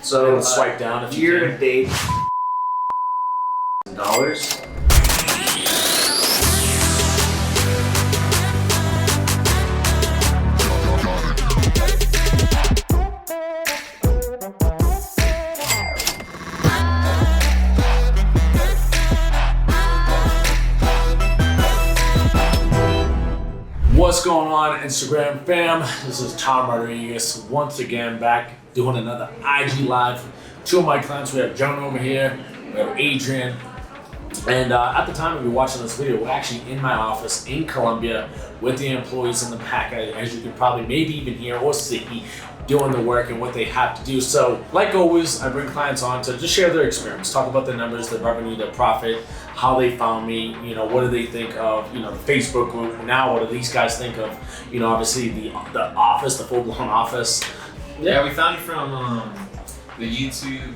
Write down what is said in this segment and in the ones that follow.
So swipe down if you year can. to date dollars. What's going on, Instagram fam? This is Tom Rodriguez once again back doing another IG live. Two of my clients, we have John over here, we have Adrian. And at the time of you watching this video, we're actually in my office in Colombia with the employees in the back, as you can probably maybe even hear or see, doing the work and what they have to do. So like always, I bring clients on to just share their experience, talk about the numbers, their revenue, their profit, how they found me, what do they think of, the Facebook group. Now, what do these guys think of, obviously the office, the full-blown office. Yeah, we found you from the YouTube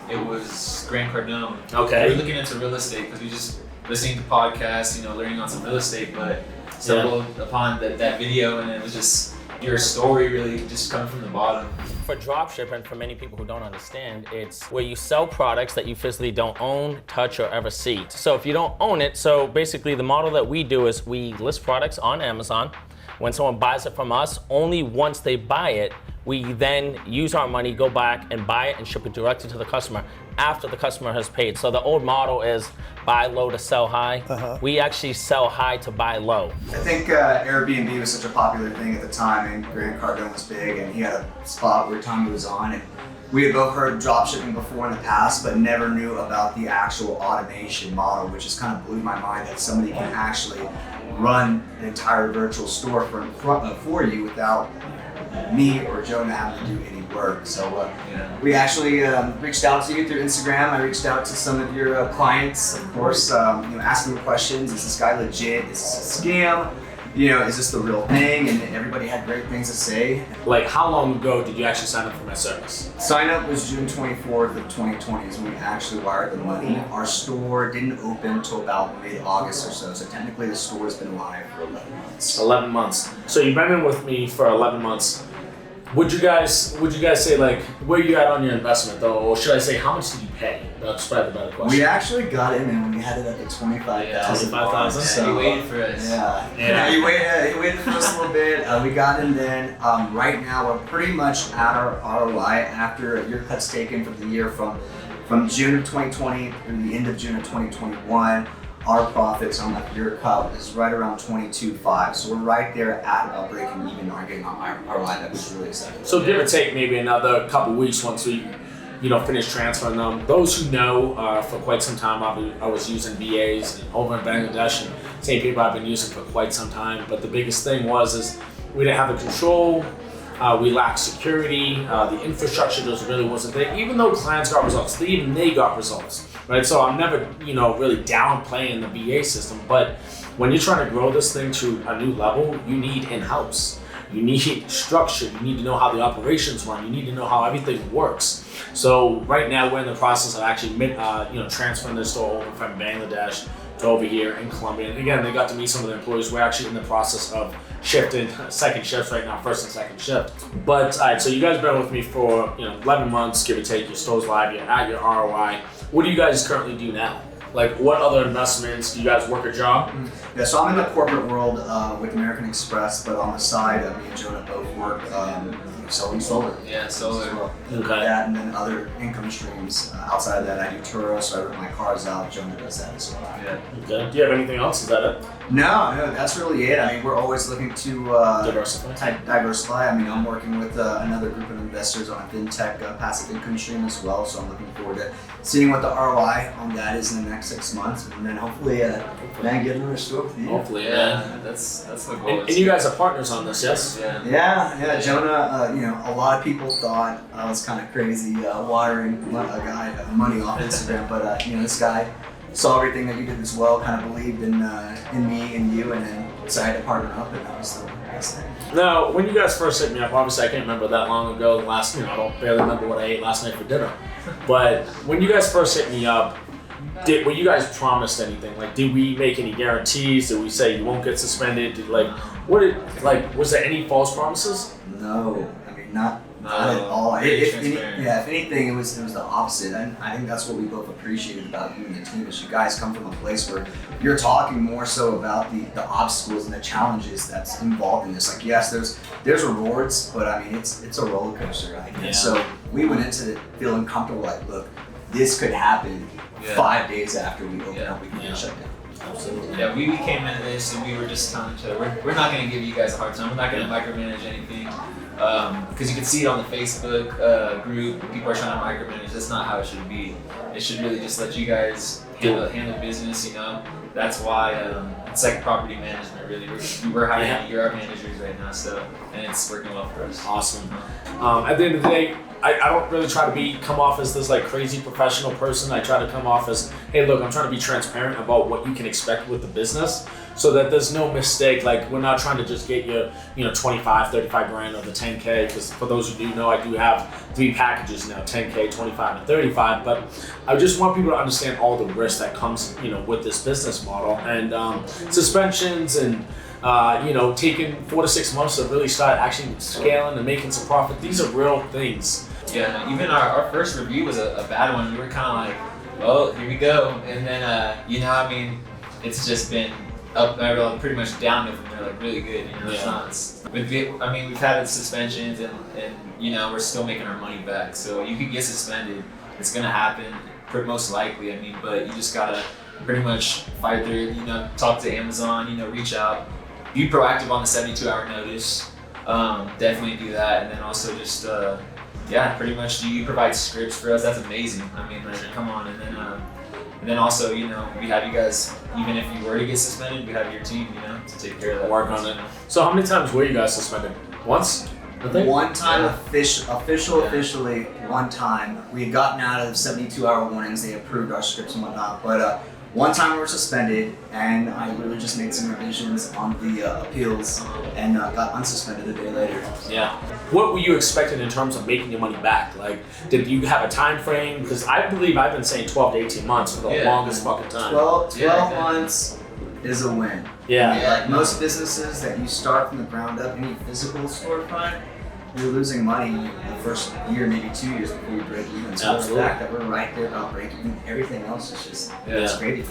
it was Grant Cardone. Okay. We were looking into real estate because we just listening to podcasts, learning on some real estate, but stumbled upon that video, and it was just your story really just coming from the bottom. For dropshipping, for many people who don't understand, it's where you sell products that you physically don't own, touch, or ever see. So if you don't own it, so basically the model that we do is we list products on Amazon. When someone buys it from us, only once they buy it, we then use our money, go back and buy it and ship it directly to the customer after the customer has paid. So the old model is buy low to sell high. We actually sell high to buy low. I think Airbnb was such a popular thing at the time, and Grant Cardone was big, and he had a spot where Tommy was on, and we had both heard of dropshipping before in the past, but never knew about the actual automation model, which just kind of blew my mind that somebody can actually run an entire virtual store for you without me or Jonah having to do any work. So we actually reached out to you through Instagram. I reached out to some of your clients, of course, asking them questions. Is this guy legit? Is this a scam? Is this the real thing? And everybody had great things to say. Like, how long ago did you actually sign up for my service? Sign up was June 24th of 2020 is when we actually wired the money. Our store didn't open until about mid-August or so. So technically the store has been live for 11 months. 11 months. So you've been in with me for 11 months. Would you guys say, like, where you at on your investment though? Or should I say, how much did you pay? That's probably the better question. We actually got in and we had it at the 25,000. 25,000. So you waited for us. Yeah. He waited for us a little bit. We got in then. Right now we're pretty much at our ROI after your cuts taken from the year from June of 2020 through the end of June of 2021. Our profits on that year cut is right around 22.5. So we're right there at about breaking even or getting on our ROI. That was really exciting. So give or take maybe another couple weeks once we finish transferring them. Those who know, for quite some time, I was using VAs over in Bangladesh, and same people I've been using for quite some time. But the biggest thing is we didn't have the control. We lacked security. The infrastructure just really wasn't there. Even though clients got results, they got results, right? So I'm never, really downplaying the VA system. But when you're trying to grow this thing to a new level, you need in-house. You need structure. You need to know how the operations run. You need to know how everything works. So right now we're in the process of actually, transferring the store over from Bangladesh to over here in Colombia. And again, they got to meet some of the employees. We're actually in the process of shifting second shifts right now, first and second shift. But all right, so you guys been with me for 11 months, give or take. Your store's live. You're at your ROI. What do you guys currently do now? Like, what other investments? Do you guys work a job? Yeah, so I'm in the corporate world with American Express, but on the side, me and Jonah both work selling solar. Yeah, solar. As well. Okay. That and then other income streams. Outside of that, I do Turo, so I rent my cars out. Jonah does that as well. Yeah. Okay. Do you have anything else? Is that it? No, that's really it. I mean, we're always looking to diversify. I mean, I'm working with another group of investors on a fintech passive income stream as well, so I'm looking forward to seeing what the ROI on that is in the next 6 months, and then hopefully get another store with you. Hopefully, yeah. That's the goal. And you guys are partners on this, yes? Yeah. Jonah, a lot of people thought I was kind of crazy watering a guy money off Instagram, but this guy saw everything that you did as well, kind of believed in me and you, and then decided to partner up, and that was the best thing. Now, when you guys first hit me up, obviously I can't remember that long ago. I don't barely remember what I ate last night for dinner. But when you guys first hit me up, were you guys promised anything? Like, did we make any guarantees? Did we say you won't get suspended? Was there any false promises? No, I mean, not Not at all. Very If transparent. if anything, it was the opposite. And I think that's what we both appreciated about you and the team is you guys come from a place where you're talking more so about the obstacles and the challenges that's involved in this. Like, yes, there's rewards, but I mean it's a roller coaster, right? Yeah. And so we went into it feeling comfortable. Like, look, this could happen 5 days after we open up. We can get shut down. Absolutely. Yeah, we came into this and we were just telling each other, we're not going to give you guys a hard time. We're not going to micromanage anything. Because you can see it on the Facebook group. People are trying to micromanage. That's not how it should be. It should really just let you guys handle business, you know. That's why it's like property management, really. We're hiring you're our managers right now, so, and it's working well for us. Awesome. At the end of the day, I don't really try to come off as this like crazy professional person. I try to come off as, hey, look, I'm trying to be transparent about what you can expect with the business so that there's no mistake. Like, we're not trying to just get you, 25, 35 grand or the 10K, because for those who do know, I do have 3 packages now, 10K, 25, and 35. But I just want people to understand all the risk that comes, with this business model and suspensions and taking 4 to 6 months to really start actually scaling and making some profit. These are real things. Yeah, even our first review was a bad one. We were kind of like, well, here we go. And then, it's just been up, pretty much downhill from there, like really good. We've had suspensions and we're still making our money back. So you could get suspended. It's going to happen, most likely. But you just got to pretty much fight through it, talk to Amazon, reach out. Be proactive on the 72-hour notice. Definitely do that. And then also just, pretty much you provide scripts for us. That's amazing. Come on. And then also, we have you guys, even if you were to get suspended, we have your team, to take care of that. Work on it. So how many times were you guys suspended? Once? I think? One time, officially, one time. We had gotten out of 72-hour warnings. They approved our scripts and whatnot. But one time we were suspended, and I literally just made some revisions on the appeals and got unsuspended a day later. Yeah. What were you expecting in terms of making your money back? Like, did you have a time frame? Because I believe I've been saying 12 to 18 months for the longest fucking time. 12 months is a win. Yeah. Like most businesses that you start from the ground up, any physical storefront, you're losing money the first year, maybe 2 years before you break even. So the fact that we're right there about breaking even, everything else is just it's gravy.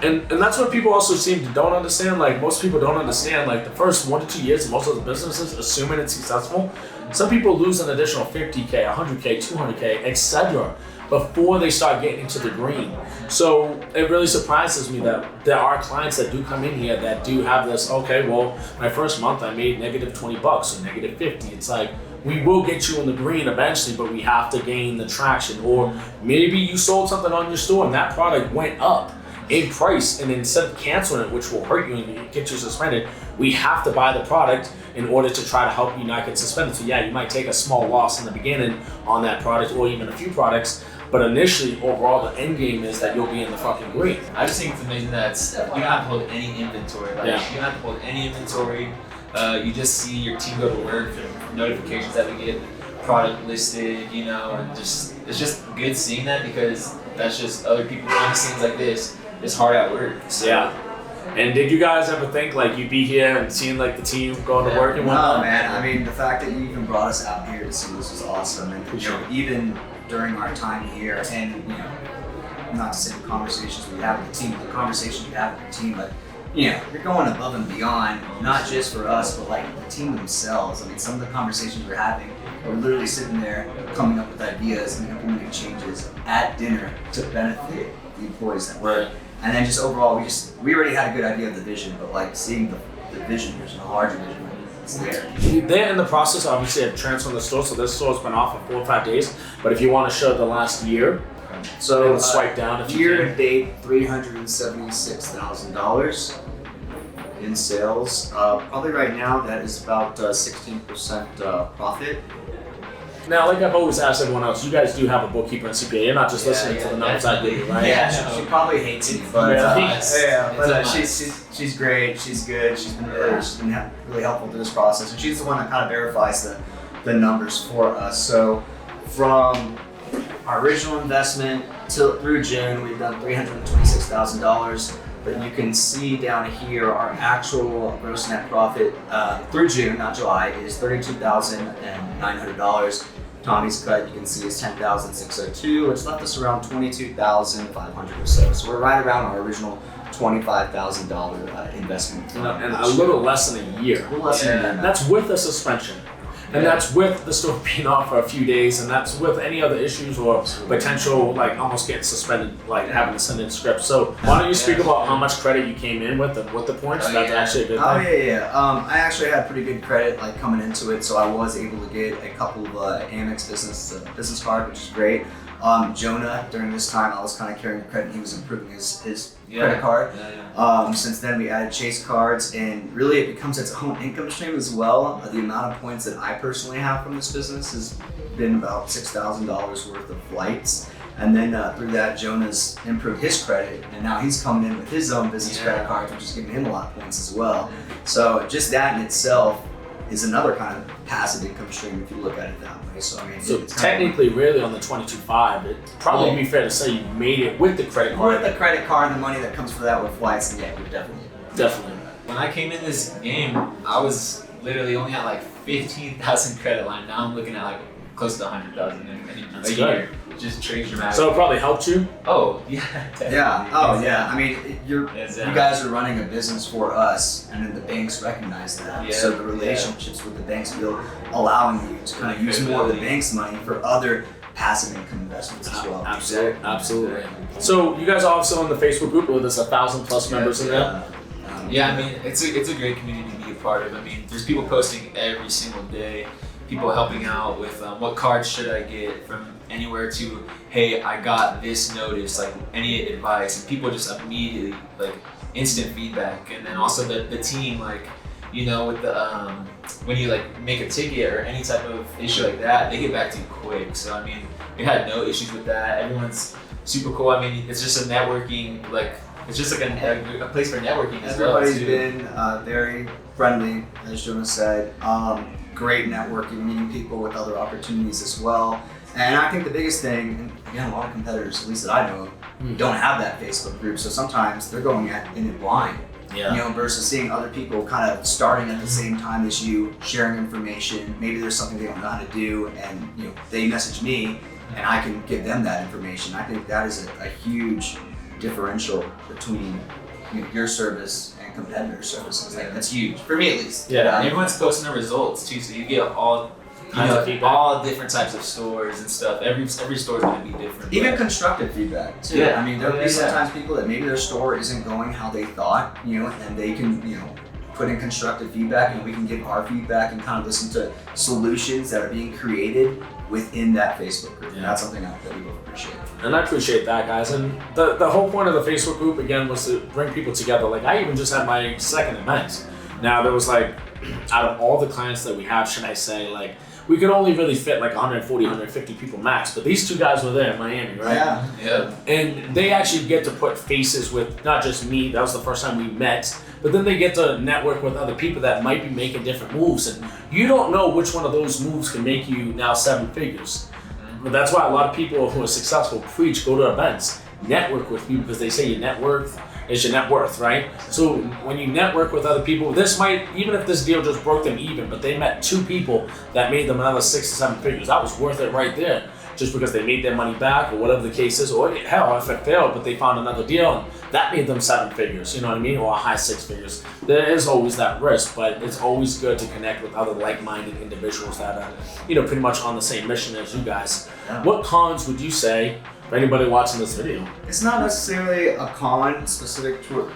And that's what people also don't understand. Like, most people don't understand, like, the first 1 to 2 years of most of the businesses, assuming it's successful, some people lose an additional 50K, 100K, 200K, etc. before they start getting into the green. So it really surprises me that there are clients that do come in here that do have this, okay, well, my first month I made negative $20 or negative 50. It's like, we will get you in the green eventually, but we have to gain the traction. Or maybe you sold something on your store and that product went up in price, and instead of canceling it, which will hurt you and get you suspended, we have to buy the product in order to try to help you not get suspended. So yeah, you might take a small loss in the beginning on that product or even a few products, but initially, overall, the end game is that you'll be in the fucking green. I just think it's amazing that you don't have to hold any inventory. You don't have to hold any inventory. You just see your team go to work and notifications that we get product listed, and it's just good seeing that, because that's just other people behind the scenes like this. It's hard at work. So. Yeah. And did you guys ever think like you'd be here and seeing like the team going to work and whatnot? No, man. The fact that you even brought us out here to see this was awesome. And even during our time here, and not to say the conversations we have with the team, the conversations we have with the team, but you're going above and beyond, not just for us, but like the team themselves. Some of the conversations we're having, we're literally sitting there coming up with ideas and implementing changes at dinner to benefit the employees that work. And then just overall, we already had a good idea of the vision, but like seeing the vision, there's a larger vision. It's there. They're in the process, obviously, of transferring the store, so this store's been off for 4 or 5 days. But if you want to show the last year, so swipe down if you year can. to date, $376,000 in sales. Probably right now, that is about 16% profit. Now, like I've always asked everyone else, you guys do have a bookkeeper and CPA. You're not just listening to the numbers I do, right? Yeah, she probably hates me, but It's she's great. She's good. She's been really helpful through this process, and she's the one that kind of verifies the numbers for us. So from our original investment through June, we've done $326,000. but you can see down here our actual gross net profit through June, not July, is $32,900. Tommy's cut, you can see, is $10,602, which left us around $22,500 or so. So we're right around our original $25,000 investment. And a little less than a year. A little less than a year. That's with a suspension. And that's with the store being off for a few days, and that's with any other issues or potential, like almost getting suspended, like having to send in scripts. So why don't you speak about how much credit you came in with and with the points? That's actually a good thing. I actually had pretty good credit like coming into it, so I was able to get a couple of Amex business card, which is great. Jonah, during this time, I was kind of carrying the credit. He was improving his credit card. Since then, we added Chase cards, and really it becomes its own income stream as well. The amount of points that I personally have from this business has been about $6,000 worth of flights. And then through that, Jonah's improved his credit, and now he's coming in with his own business credit cards, which is giving him a lot of points as well. So just that in itself is another kind of passive income stream if you look at it that way. So I mean, so technically, really on the 22.5, it'd probably be fair to say you made it with the credit card. With the credit card and the money that comes for that with flights, and we definitely. When I came in this game, I was literally only at like 15,000 credit line. Now I'm looking at like close to 100,000 in a year. Just changed dramatically. So it probably helped you? Oh, yeah. Definitely. Yeah. Oh, yeah. I mean, you guys are running a business for us, and then the banks recognize that. Yeah. So the relationships with the banks will allowing you to kind of use more of the bank's money for other passive income investments as well. Absolutely. So you guys are also on the Facebook group where there's 1,000+ members in there? Yeah, I mean, it's a great community to be a part of. I mean, there's people posting every single day, people helping out with what cards should I get, from anywhere to, hey, I got this notice, like any advice, and people just immediately, like, instant feedback. And then also the team, like, you know, with the when you like make a ticket or any type of issue like that, they get back to you quick. So I mean, we had no issues with that. Everyone's super cool. I mean, it's just a networking, like, it's just like a place for networking as well. Everybody's been very friendly, as Jonah said. Great networking, meeting people with other opportunities as well. And I think the biggest thing, and again, a lot of competitors, at least that I know of, don't have that Facebook group. So sometimes they're going in it blind. Yeah. You know, versus seeing other people kind of starting at the same time as you, sharing information. Maybe there's something they don't know how to do, and you know, they message me, and I can give them that information. I think that is a huge differential between your service and competitor services. Like, that's huge for me, at least. Yeah, everyone's posting their results too, so you get all different types of stores and stuff. Every store is going to be different. Even constructive feedback too. Yeah. I mean, there'll be sometimes people that maybe their store isn't going how they thought, and they can, put in constructive feedback, and we can give our feedback and kind of listen to solutions that are being created within that Facebook group. And that's something that we both appreciate. And I appreciate that, guys. And the whole point of the Facebook group, again, was to bring people together. Like, I even just had my second event. Now, there was like, out of all the clients that we have, should I say, like, we could only really fit like 140, 150 people max, but these two guys were there in Miami, right? Yeah. And they actually get to put faces with not just me, that was the first time we met, but then they get to network with other people that might be making different moves. And you don't know which one of those moves can make you now 7 figures. But that's why a lot of people who are successful preach, go to events, network with people, because they say your net worth is your net worth, right? So when you network with other people, this might, even if this deal just broke them even, but they met 2 people that made them another 6 to 7 figures, that was worth it right there. Just because they made their money back or whatever the case is, or hell, if it failed, but they found another deal and that made them 7 figures, you know what I mean? Or high 6 figures. There is always that risk, but it's always good to connect with other like-minded individuals that are, pretty much on the same mission as you guys. Yeah. What cons would you say for anybody watching this video? It's not necessarily a con specific to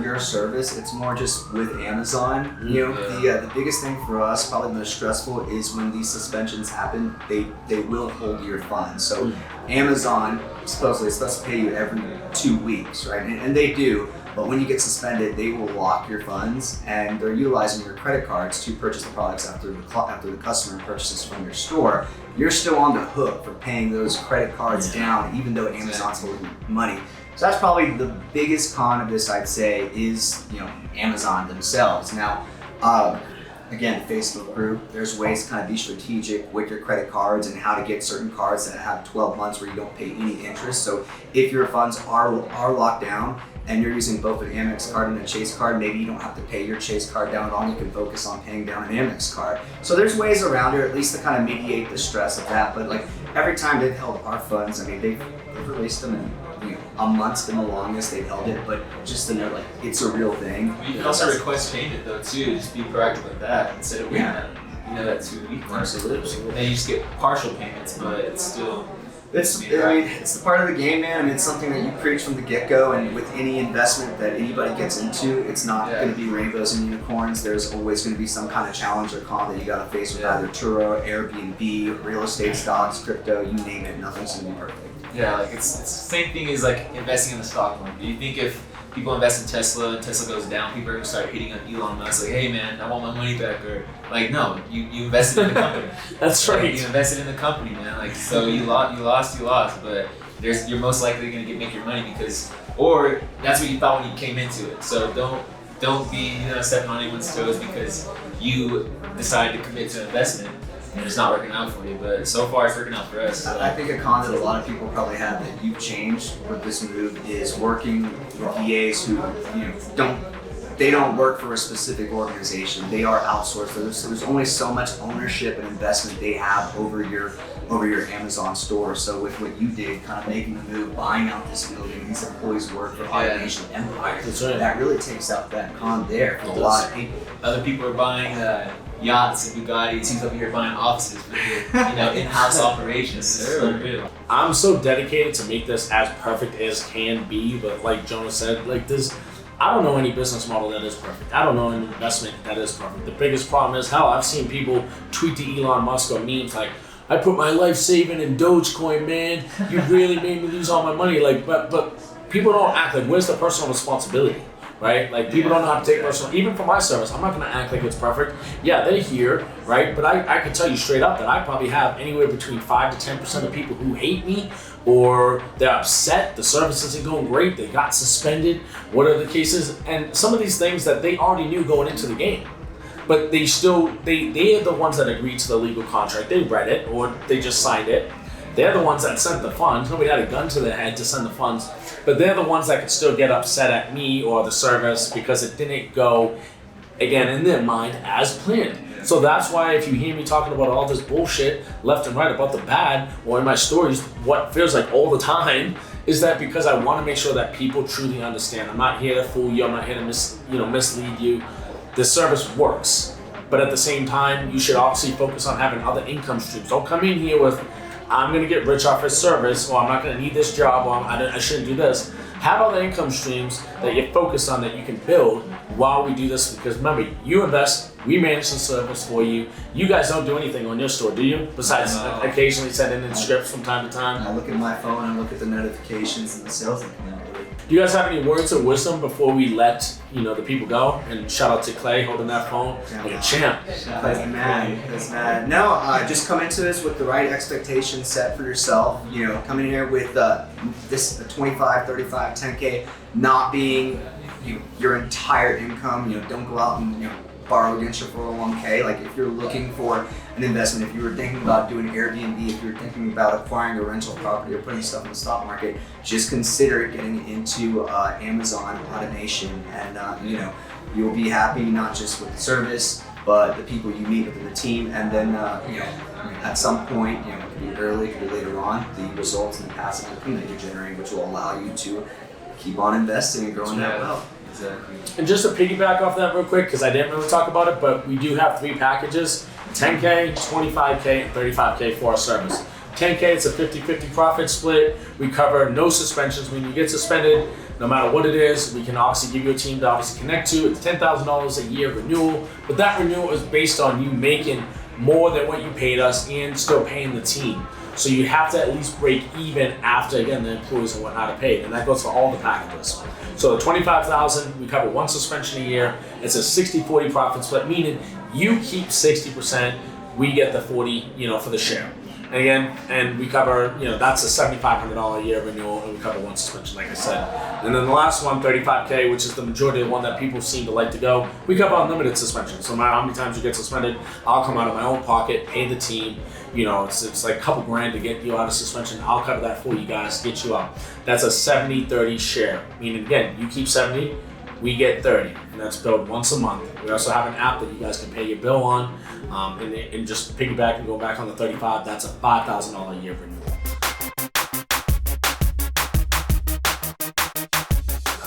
your service. It's more just with Amazon. The biggest thing for us, probably the most stressful, is when these suspensions happen. They will hold your funds. So Amazon supposedly is supposed to pay you every 2 weeks, right? And they do. But when you get suspended, they will lock your funds, and they're utilizing your credit cards to purchase the products after the customer purchases from your store. You're still on the hook for paying those credit cards down, even though Amazon's holding money. So that's probably the biggest con of this, I'd say, is Amazon themselves. Now, again, Facebook group, there's ways to kind of be strategic with your credit cards and how to get certain cards that have 12 months where you don't pay any interest. So if your funds are locked down and you're using both an Amex card and a Chase card, maybe you don't have to pay your Chase card down at all. You can focus on paying down an Amex card. So there's ways around it, or at least to kind of mediate the stress of that. But like every time they've held our funds, I mean, they've released them in a month's been the longest they've held it, but just to know like it's a real thing. You can also request payment though too. Just be proactive with that instead of waiting that 2 week mark. Absolutely. Then you just get partial payments, but it's still. It's the part of the game, man. I mean, it's something that you preach from the get-go, and with any investment that anybody gets into, it's not going to be rainbows and unicorns. There's always going to be some kind of challenge or con that you got to face with either Turo, Airbnb, real estate stocks, crypto, you name it. Nothing's going to be perfect. Yeah, like it's the same thing as like investing in the stock market. You think if people invest in Tesla and Tesla goes down, people are gonna start hitting on Elon Musk like, hey man, I want my money back, or like no, you invested in the company. That's right. You invested in the company, man. Like so you lost, but you're most likely gonna make your money or that's what you thought when you came into it. So don't be stepping on anyone's toes because you decided to commit to an investment and it's not working out for you, but so far it's working out for us. So. I think a con that a lot of people probably have that you've changed with this move is working with VAs who don't work for a specific organization. They are outsourced. There's only so much ownership and investment they have over your Amazon store. So with what you did, kind of making the move, buying out this building, these employees work for Automation Empire. That's right. That really takes out that con there for a lot of people. Other people are buying yachts and Bugattis. He's over here buying offices for in-house operations. So good. I'm so dedicated to make this as perfect as can be, but like Jonah said, like this, I don't know any business model that is perfect. I don't know any investment that is perfect. The biggest problem is I've seen people tweet to Elon Musk or memes like, I put my life saving in Dogecoin, man. You really made me lose all my money. Like, but people don't act like, where's the personal responsibility? Right? Like people don't know how to take personal, even for my service, I'm not gonna act like it's perfect. Yeah, they're here, right? But I can tell you straight up that I probably have anywhere between 5 to 10% of people who hate me or they're upset, the service isn't going great, they got suspended, whatever the case is. And some of these things that they already knew going into the game. But they're the ones that agreed to the legal contract. They read it or they just signed it. They're the ones that sent the funds. Nobody had a gun to their head to send the funds. But they're the ones that could still get upset at me or the service because it didn't go, again, in their mind as planned. So that's why if you hear me talking about all this bullshit left and right about the bad, or in my stories, what feels like all the time, is that because I want to make sure that people truly understand. I'm not here to fool you. I'm not here to mislead you. The service works. But at the same time, you should obviously focus on having other income streams. Don't come in here with, I'm gonna get rich off this service, or I'm not gonna need this job, or I shouldn't do this. Have other income streams that you're focused on that you can build while we do this, because remember, you invest, we manage the service for you. You guys don't do anything on your store, do you? Besides occasionally sending in scripts from time to time. I look at my phone, I look at the notifications and the sales that come out. Do you guys have any words of wisdom before we let the people go? And shout out to Clay holding that phone like a champ. Clay's the man. No, just come into this with the right expectations set for yourself. Come in here with this 25, 35, 10K not being your entire income. Don't go out and borrow against your 401k. Like if you're looking for an investment, if you were thinking about doing Airbnb, if you're thinking about acquiring a rental property or putting stuff in the stock market, just consider getting into Amazon automation, and you'll be happy not just with the service, but the people you meet within the team, and then at some point, it could be early, it could be later on, the results and the passive income that you're generating, which will allow you to keep on investing and growing that wealth. Exactly. And just to piggyback off that real quick, because I didn't really talk about it, but we do have 3 packages, 10K, 25K, and 35K for our service. 10K, it's a 50-50 profit split. We cover no suspensions. When you get suspended, no matter what it is, we can obviously give you a team to obviously connect to. It's $10,000 a year renewal, but that renewal is based on you making more than what you paid us and still paying the team. So you have to at least break even after, again, the employees and whatnot are paid, and that goes for all the packages. So the $25,000, we cover 1 suspension a year. It's a 60-40 profit split, meaning you keep 60%, we get the 40, for the share. And we cover, that's a $7,500 a year renewal, and we cover one suspension, like I said. And then the last one, $35K, which is the majority of the one that people seem to like to go, we cover unlimited suspension. So no matter how many times you get suspended, I'll come out of my own pocket, pay the team. It's like a couple grand to get you out of suspension. I'll cover that for you guys, get you out. That's a 70-30 share. Meaning, again, you keep 70, we get 30, and that's billed once a month. We also have an app that you guys can pay your bill on, and just piggyback and go back on the 35. That's a $5,000 a year renewal.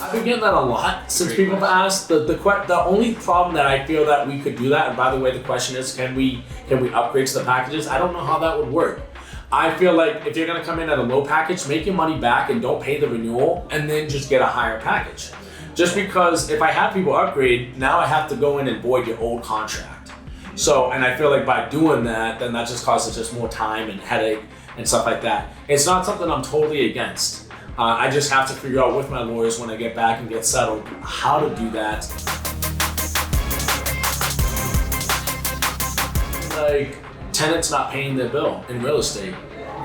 I've been getting that a lot since people have asked. The only problem that I feel that we could do that, and by the way, the question is, can we upgrade to the packages? I don't know how that would work. I feel like if you're gonna come in at a low package, make your money back and don't pay the renewal, and then just get a higher package. Just because if I have people upgrade, now I have to go in and void your old contract. So, and I feel like by doing that, then that just causes just more time and headache and stuff like that. It's not something I'm totally against. I just have to figure out with my lawyers when I get back and get settled how to do that. Like tenants not paying their bill in real estate.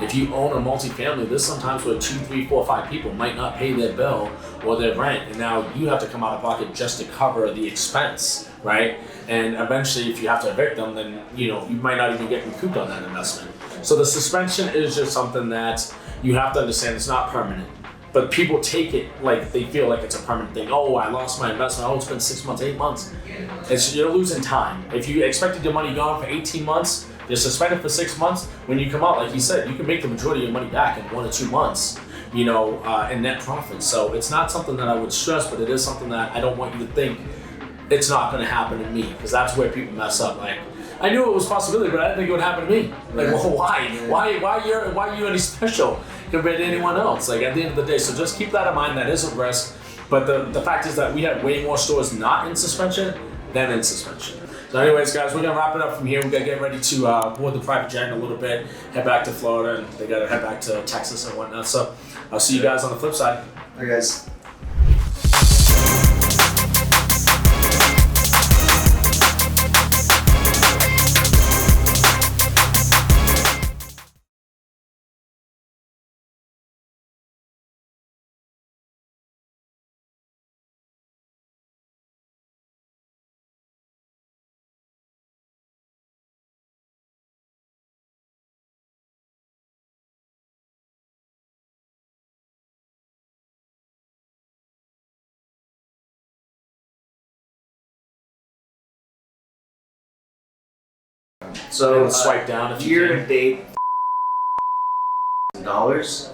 If you own a multifamily, there's sometimes where 2, 3, 4, 5 people might not pay their bill or their rent, and now you have to come out of pocket just to cover the expense, right? And eventually, if you have to evict them, then you might not even get recouped on that investment. So the suspension is just something that you have to understand. It's not permanent, but people take it like they feel like it's a permanent thing. Oh, I lost my investment. Oh, it's been 6 months, 8 months. You're losing time. If you expected your money gone for 18 months. You're suspended for 6 months. When you come out, like you said, you can make the majority of your money back in 1 or 2 months, in net profit. So it's not something that I would stress, but it is something that I don't want you to think it's not going to happen to me, because that's where people mess up. Like, I knew it was a possibility, but I didn't think it would happen to me. Like, well, why? Why are you any special compared to anyone else? Like, at the end of the day, so just keep that in mind. That is a risk. But the fact is that we have way more stores not in suspension than in suspension. So anyways, guys, we're gonna wrap it up from here. We gotta get ready to board the private jet in a little bit, head back to Florida, and they gotta head back to Texas and whatnot. So I'll see you guys on the flip side. Bye, guys. So And swipe down if you year can. to date dollars.